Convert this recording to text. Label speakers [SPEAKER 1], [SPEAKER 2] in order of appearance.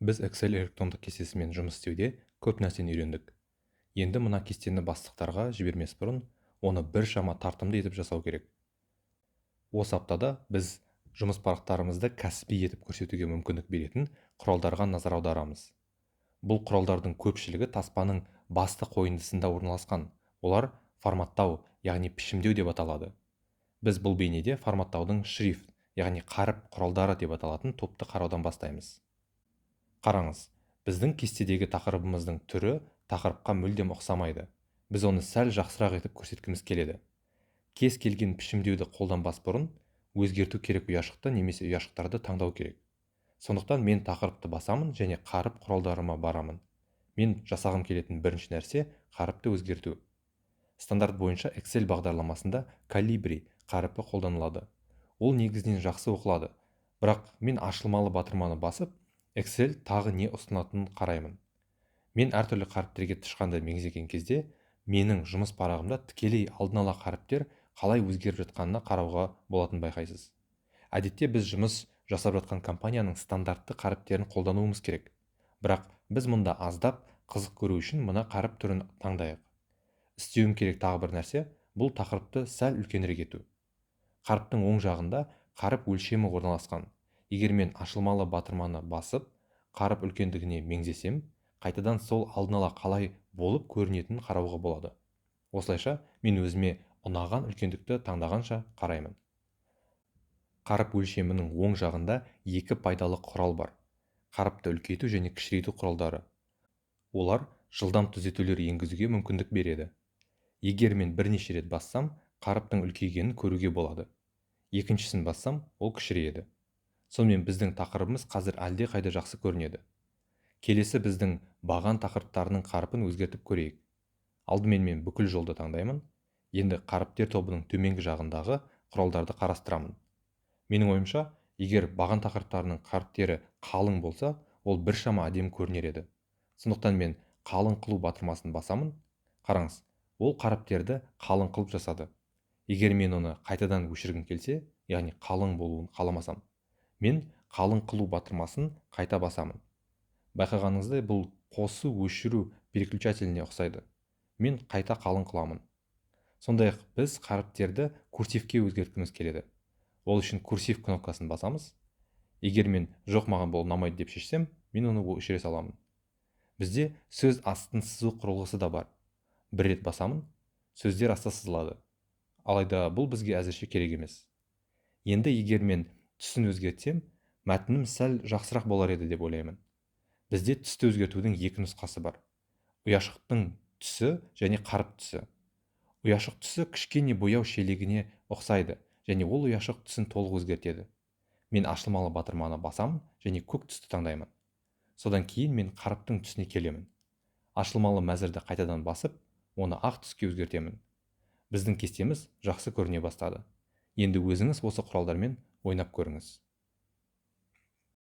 [SPEAKER 1] Біз Excel электрондық кестесімен жұмыс істеуде көп нәрсені үйрендік. Енді мына кестені бастықтарға жібермес бұрын, оны біршама тартымды етіп жасау керек. Осы аптада біз жұмыс парақтарымызды кәсіби етіп көрсетуге мүмкіндік беретін құралдарға назар аударамыз. Бұл құралдардың көпшілігі таспаның басты қойындысында орналасқан. Олар форматтау, яғни пішімдеу деп аталады. Біз бұл бейнеде форматтаудың шрифт, яғни қаріп құралдары деп аталатын топты қараудан бастаймыз. Қараңыз, біздің кестедегі тақырыбымыздың түрі тақырыпқа мүлдем ұқсамайды. Біз оны сәл жақсырақ етіп көрсеткіміз келеді. Кез келген пішімдеуді қолданбас бұрын өзгерту керек ұяшықты немесе ұяшықтарды таңдау керек. Сондықтан мен тақырыпты басамын және қаріп құралдарыма барамын. Мен жасағым келетін бірінші нәрсе қаріпті өзгерту. Стандарт бойынша Excel бағдарламасында Calibri қаріпі қолданылады. Ол негізінен жақсы оқылады, бірақ мен ашылмалы батырманы басып, Excel тағы не ұсынатынын қараймын. Мен әртүрлі қаріптерге тышқанды меңзеген кезде, менің жұмыс парағымда тікелей алдын ала қаріптер қалай өзгеріп жатқанына қарауға болатын байқайсыз. Әдетте біз жұмыс жасап жатқан компанияның стандартты қаріптерін қолдануымыз керек. Бірақ біз мұнда аздап қызық көру үшін мына қаріп түрін таңдайық. Істеуім керек тағы бір нәрсе, бұл тақырыпты сәл үлкенірек ету. Қаріптің оң жағында қаріп өлшемі орналасқан. Егер мен ашылмалы батырманы басып, қаріп үлкендігіне меңзесем, қайтадан сол алдын ала қалай болып көрінетінін қарауға болады. Осылайша мен өзіме ұнаған үлкендікті таңдағанша қараймын. Қаріп өлшемінің оң жағында екі пайдалы құрал бар. Қаріпті үлкейту және кішірейту құралдары. Олар жылдам түзетулер енгізуге мүмкіндік береді. Егер мен бірнеше рет бассам, қаріптің үлкейгенін көруге болады. Екіншісін бассам, ол кішірейеді. Сонымен біздің тақырыбымыз қазір әлде қайда жақсы көрінеді. Келесі біздің баған тақырыптарының қарпын өзгертіп көрейік. Алдымен мен бүкіл жолды таңдаймын. Енді қаріптер тобының төменгі жағындағы құралдарды қарастырамын. Менің ойымша, егер баған тақырыптарының қаріптері қалың болса, ол біршама әдемі көрінер еді. Сондықтан мен қалың қылу батырмасын басамын. Қараңыз, ол қаріптерді қалың қылып жасады. Егер мен оны қайтадан өшіргім келсе, яғни қалың болуын қаламасам, мен қалың қылу батырмасын қайта басамын. Байқағаныңыздай, бұл қосу өшіру переключателіне ұқсайды. Мен қайта қалың қыламын. Сондай-ақ біз қаріптерді курсивке өзгерткіміз келеді. Ол үшін курсив кнопкасын басамыз. Егер мен жоқ, маған бұл ұнамайды деп шешсем, мен оны өшіре саламын. Бізде сөз астын сызу құрылғысы да бар. Бір рет басамын, сөздер аста сызылады. Алайда бұл бізге әзірше керек емес. Енді егер мен түсін өзгертсем, мәтінім сәл жақсырақ болар еді деп ойлаймын. Бізде түсті өзгертудің екі нұсқасы бар. Ұяшықтың түсі және қаріп түсі. Ұяшық түсі кішкене бояу шелегіне ұқсайды және ол ұяшық түсін толық өзгертеді. Мен ашылмалы батырманы басамын және көк түсті таңдаймын. Содан кейін мен қаріптің түсіне келемін. Ашылмалы мәзірді қайтадан басып, оны ақ түске өзгертемін. Біздің кестеміз жақсы көріне бастады. Енді өзіңіз осы құралдармен ойнап көріңіз.